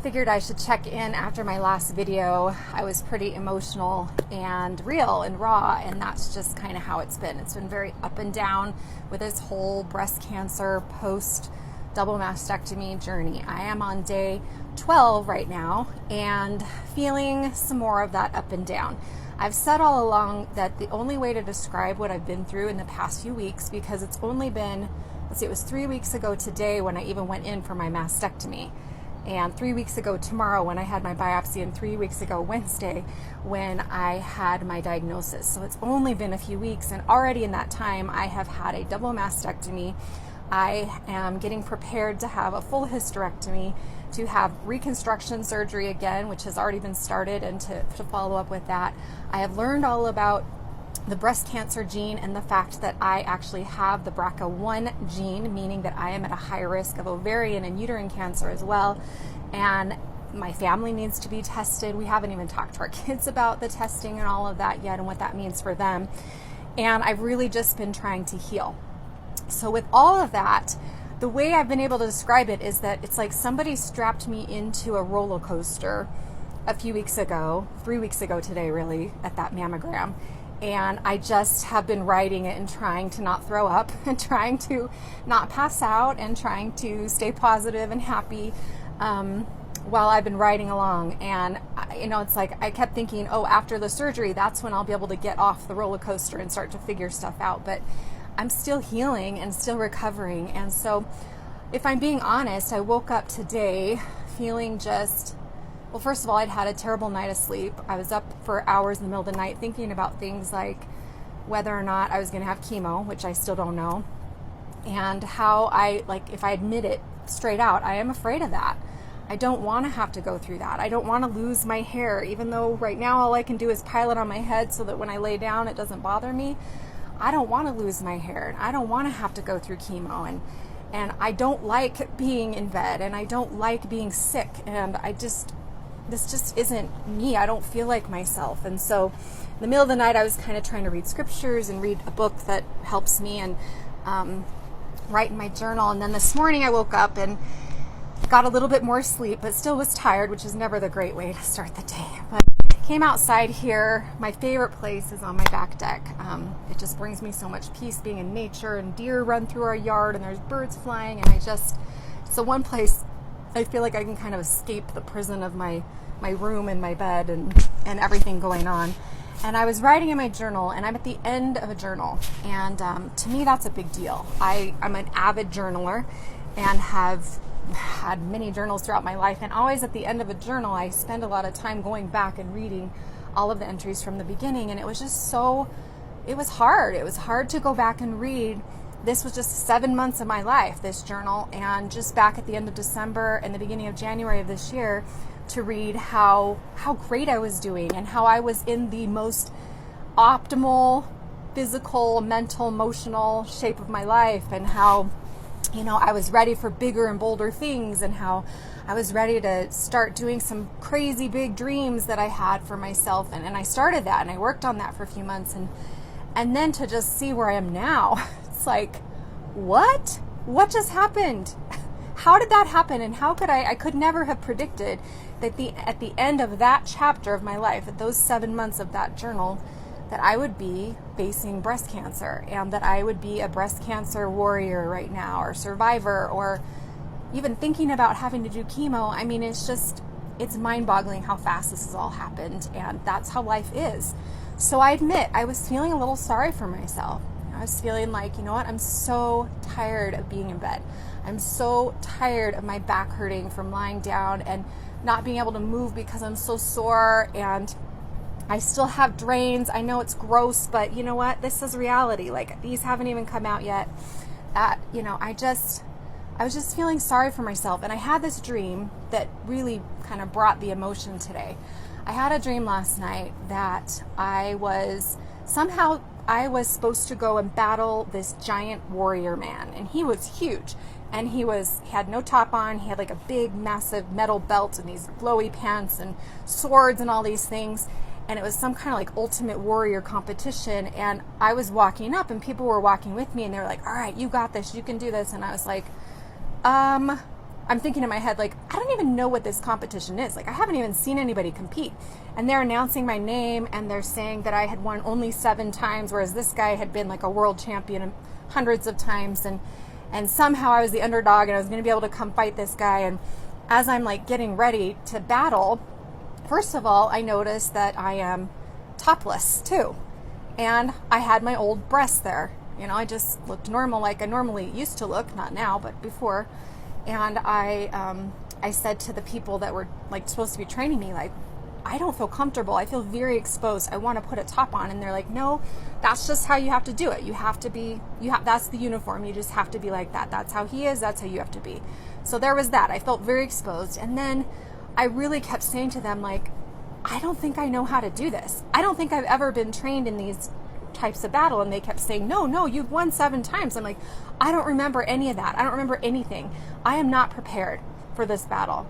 Figured I should check in after my last video. I was pretty emotional and real and raw, and that's just kind of how it's been. It's been very up and down with this whole breast cancer post double mastectomy journey. I am on day 12 right now and feeling some more of that up and down. I've said all along that the only way to describe what I've been through in the past few weeks, because it's only been, it was 3 weeks ago today when I even went in for my mastectomy. And 3 weeks ago tomorrow when I had my biopsy, and 3 weeks ago Wednesday when I had my diagnosis. So it's only been a few weeks, and already in that time I have had a double mastectomy. I am getting prepared to have a full hysterectomy, to have reconstruction surgery again, which has already been started, and to follow up with that. I have learned all about the breast cancer gene and the fact that I actually have the BRCA1 gene, meaning that I am at a high risk of ovarian and uterine cancer as well. And my family needs to be tested. We haven't even talked to our kids about the testing and all of that yet and what that means for them. And I've really just been trying to heal. So with all of that, the way I've been able to describe it is that it's like somebody strapped me into a roller coaster a few weeks ago, 3 weeks ago today really, at that mammogram. And I just have been riding it and trying to not throw up and trying to not pass out and trying to stay positive and happy while I've been riding along. And, it's like I kept thinking, after the surgery, that's when I'll be able to get off the roller coaster and start to figure stuff out. But I'm still healing and still recovering. And so if I'm being honest, I woke up today feeling well, first of all, I'd had a terrible night of sleep. I was up for hours in the middle of the night thinking about things like whether or not I was going to have chemo, which I still don't know, and how if I admit it straight out, I am afraid of that. I don't want to have to go through that. I don't want to lose my hair, even though right now all I can do is pile it on my head so that when I lay down it doesn't bother me. I don't want to lose my hair. I don't want to have to go through chemo, and I don't like being in bed, and I don't like being sick, and this just isn't me. I don't feel like myself. And so in the middle of the night, I was kind of trying to read scriptures and read a book that helps me and write in my journal. And then this morning I woke up and got a little bit more sleep, but still was tired, which is never the great way to start the day. But came outside here. My favorite place is on my back deck. It just brings me so much peace being in nature, and deer run through our yard and there's birds flying. And it's the one place I feel like I can kind of escape the prison of my room and my bed and everything going on. And I was writing in my journal, and I'm at the end of a journal. And to me, that's a big deal. I'm an avid journaler and have had many journals throughout my life. And always at the end of a journal, I spend a lot of time going back and reading all of the entries from the beginning. And it was just it was hard. It was hard to go back and read. This was just 7 months of my life, this journal, and just back at the end of December and the beginning of January of this year to read how great I was doing and how I was in the most optimal physical, mental, emotional shape of my life, and how, I was ready for bigger and bolder things, and how I was ready to start doing some crazy big dreams that I had for myself. And I started that, and I worked on that for a few months, and then to just see where I am now. It's like, what just happened? How did that happen? And how could I could never have predicted that at the end of that chapter of my life, at those 7 months of that journal, that I would be facing breast cancer, and that I would be a breast cancer warrior right now, or survivor, or even thinking about having to do chemo. I mean, it's mind-boggling how fast this has all happened, and that's how life is. So I admit, I was feeling a little sorry for myself. I was feeling like, I'm so tired of being in bed. I'm so tired of my back hurting from lying down and not being able to move because I'm so sore, and I still have drains. I know it's gross, but you know what? This is reality. Like, these haven't even come out yet. I was just feeling sorry for myself. And I had this dream that really kind of brought the emotion today. I had a dream last night that I was supposed to go and battle this giant warrior man, and he was huge, and he had no top on. He had like a big massive metal belt and these glowy pants and swords and all these things, and it was some kind of like ultimate warrior competition. And I was walking up, and people were walking with me, and they were like, all right, you got this, you can do this. And I was like, I'm thinking in my head, like, I don't even know what this competition is. Like, I haven't even seen anybody compete. And they're announcing my name, and they're saying that I had won only 7 times, whereas this guy had been like a world champion hundreds of times. And somehow I was the underdog, and I was going to be able to come fight this guy. And as I'm like getting ready to battle, first of all, I noticed that I am topless too. And I had my old breasts there. You know, I just looked normal like I normally used to look, not now, but before. And I said to the people that were like supposed to be training me, like, I don't feel comfortable. I feel very exposed. I want to put a top on. And they're like, no, that's just how you have to do it. You have to be, that's the uniform. You just have to be like that. That's how he is. That's how you have to be. So there was that. I felt very exposed. And then I really kept saying to them, like, I don't think I know how to do this. I don't think I've ever been trained in these types of battle. And they kept saying, no, you've won 7 times. I'm like, I don't remember any of that. I don't remember anything. I am not prepared for this battle.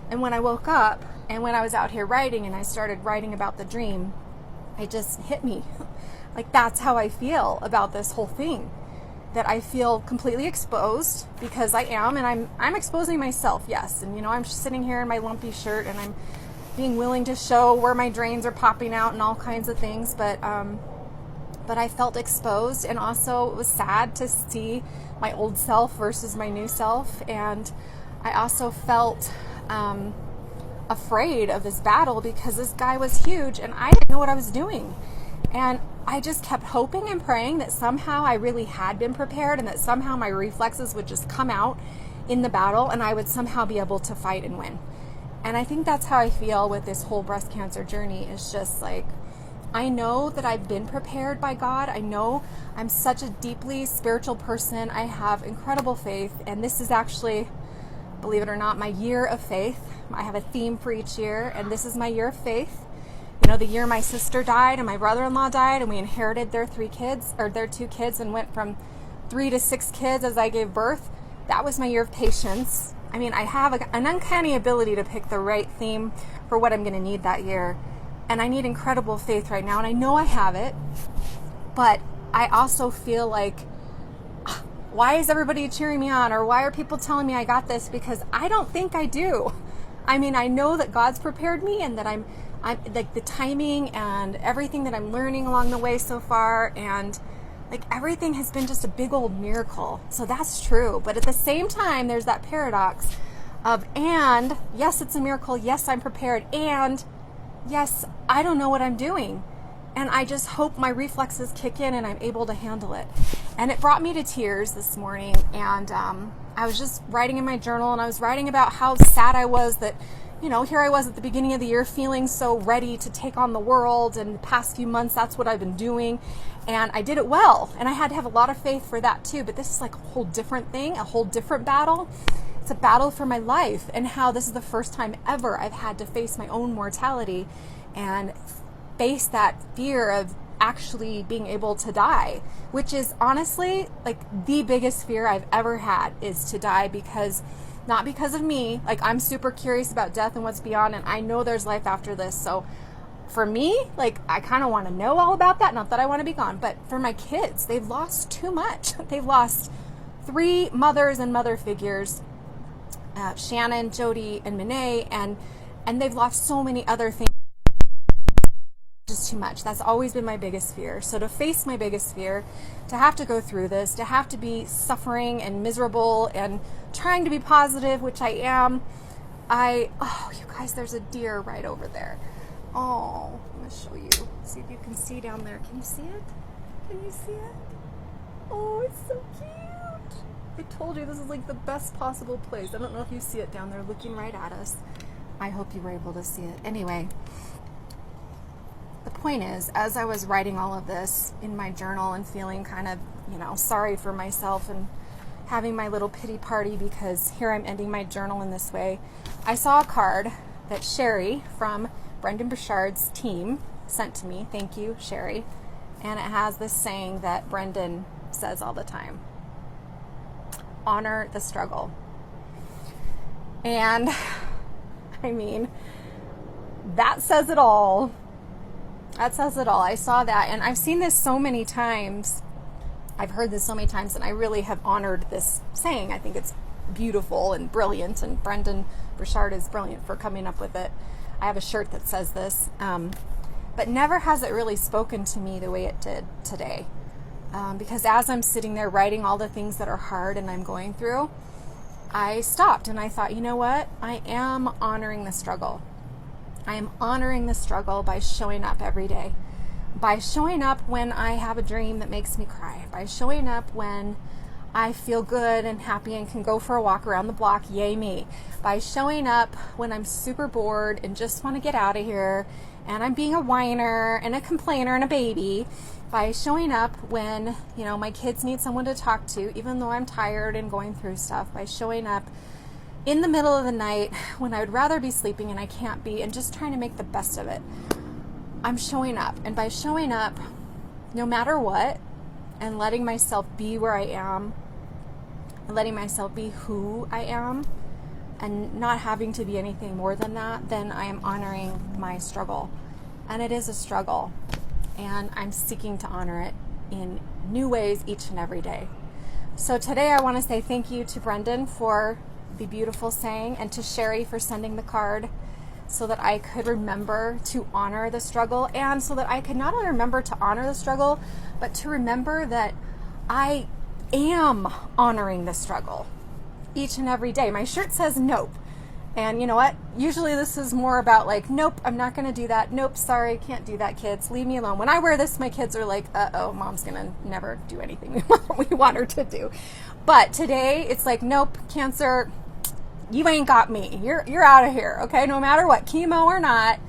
And when I woke up and when I was out here writing and I started writing about the dream, it just hit me. Like, that's how I feel about this whole thing. That I feel completely exposed, because I am, and I'm exposing myself, yes. And, you know, I'm sitting here in my lumpy shirt and I'm being willing to show where my drains are popping out and all kinds of things. But I felt exposed, and also it was sad to see my old self versus my new self. And I also felt afraid of this battle, because this guy was huge and I didn't know what I was doing. And I just kept hoping and praying that somehow I really had been prepared, and that somehow my reflexes would just come out in the battle and I would somehow be able to fight and win. And I think that's how I feel with this whole breast cancer journey. Is just like, I know that I've been prepared by God. I know I'm such a deeply spiritual person. I have incredible faith, and this is actually, believe it or not, my year of faith. I have a theme for each year, and this is my year of faith. You know, the year my sister died and my brother-in-law died, and we inherited their 2 kids, and went from 3 to 6 kids as I gave birth. That was my year of patience. I mean, I have an uncanny ability to pick the right theme for what I'm going to need that year. And I need incredible faith right now, and I know I have it. But I also feel like, why is everybody cheering me on? Or why are people telling me I got this? Because I don't think I do. I mean, I know that God's prepared me, and that I'm like, the timing and everything that I'm learning along the way so far, and like, everything has been just a big old miracle. So that's true. But at the same time, there's that paradox of, and yes, it's a miracle. Yes, I'm prepared. And yes, I don't know what I'm doing. And I just hope my reflexes kick in and I'm able to handle it. And it brought me to tears this morning. And I was just writing in my journal, and I was writing about how sad I was that, you know, here I was at the beginning of the year feeling so ready to take on the world. And the past few months, that's what I've been doing. And I did it well. And I had to have a lot of faith for that too. But this is like a whole different thing, a whole different battle. It's a battle for my life, and how this is the first time ever I've had to face my own mortality and face that fear of actually being able to die, which is honestly like the biggest fear I've ever had, is to die, because not because of me. Like, I'm super curious about death and what's beyond, and I know there's life after this. So for me, like, I kind of want to know all about that. Not that I want to be gone, but for my kids, they've lost too much. They've lost 3 mothers and mother figures, Shannon, Jody, and Monet, and they've lost so many other things. Just too much. That's always been my biggest fear. So to face my biggest fear, to have to go through this, to have to be suffering and miserable and trying to be positive, which I am, oh, you guys, there's a deer right over there. Oh, I'm going to show you. See if you can see down there. Can you see it? Can you see it? Oh, it's so cute. I told you this is like the best possible place. I don't know if you see it down there looking right at us. I hope you were able to see it. Anyway, the point is, as I was writing all of this in my journal and feeling kind of, you know, sorry for myself and having my little pity party because here I'm ending my journal in this way, I saw a card that Sherry from Brendan Burchard's team sent to me. Thank you, Sherry. And it has this saying that Brendan says all the time: honor the struggle. And I mean, that says it all. That says it all. I saw that, and I've seen this so many times. I've heard this so many times, and I really have honored this saying. I think it's beautiful and brilliant, and Brendan Burchard is brilliant for coming up with it. I have a shirt that says this, but never has it really spoken to me the way it did today. Because as I'm sitting there writing all the things that are hard and I'm going through, I stopped and I thought, you know what? I am honoring the struggle. I am honoring the struggle by showing up every day, by showing up when I have a dream that makes me cry, by showing up when I feel good and happy and can go for a walk around the block, yay me, by showing up when I'm super bored and just want to get out of here and I'm being a whiner and a complainer and a baby, by showing up when, you know, my kids need someone to talk to, even though I'm tired and going through stuff, by showing up in the middle of the night when I would rather be sleeping and I can't be, and just trying to make the best of it. I'm showing up, and by showing up no matter what and letting myself be where I am and letting myself be who I am and not having to be anything more than that, then I am honoring my struggle. And it is a struggle, and I'm seeking to honor it in new ways each and every day. So today I want to say thank you to Brendan for the beautiful saying, and to Sherry for sending the card, so that I could remember to honor the struggle, and so that I could not only remember to honor the struggle, but to remember that I am honoring the struggle each and every day. My shirt says nope. And you know what? Usually this is more about like, nope, I'm not going to do that. Nope, sorry, can't do that, kids. Leave me alone. When I wear this, my kids are like, uh-oh, mom's going to never do anything we want her to do. But today it's like, nope, Cancer, you ain't got me. You're out of here, okay? No matter what, chemo or not,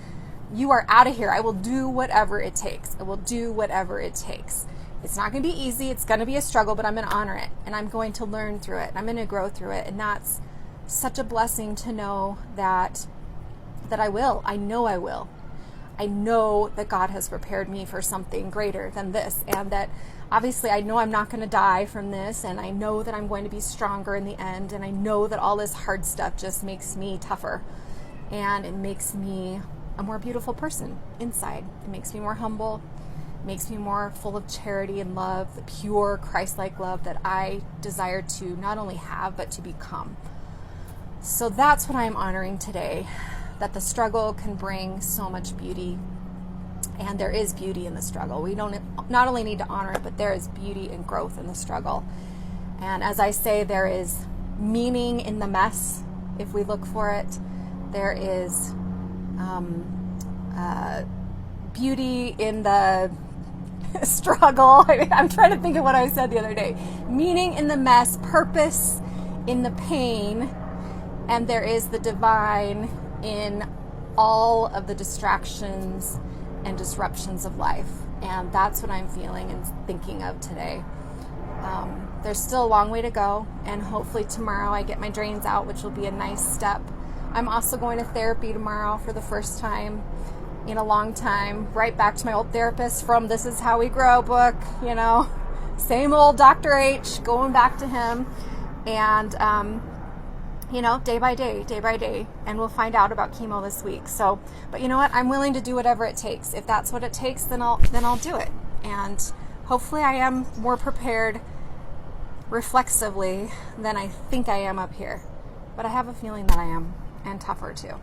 you are out of here. I will do whatever it takes. I will do whatever it takes. It's not going to be easy. It's going to be a struggle, but I'm going to honor it, and I'm going to learn through it, and I'm going to grow through it. And that's such a blessing to know that I will. I know I will. I know that God has prepared me for something greater than this, and that obviously I know I'm not going to die from this, and I know that I'm going to be stronger in the end, and I know that all this hard stuff just makes me tougher, and it makes me a more beautiful person inside. It makes me more humble. It makes me more full of charity and love, the pure Christ-like love that I desire to not only have, but to become. So that's what I'm honoring today, that the struggle can bring so much beauty. And there is beauty in the struggle. We don't not only need to honor it, but there is beauty and growth in the struggle. And as I say, there is meaning in the mess if we look for it. There is beauty in the struggle. I'm trying to think of what I said the other day. Meaning in the mess, purpose in the pain, and there is the divine in all of the distractions and disruptions of life. And that's what I'm feeling and thinking of today. There's still a long way to go, and hopefully tomorrow I get my drains out, which will be a nice step. I'm also going to therapy tomorrow for the first time in a long time, right back to my old therapist from This Is How We Grow book, you know, same old Dr. H, going back to him, and you know, day by day, and we'll find out about chemo this week. So, but you know what? I'm willing to do whatever it takes. If that's what it takes, then I'll do it. And hopefully I am more prepared reflexively than I think I am up here. But I have a feeling that I am, and tougher too.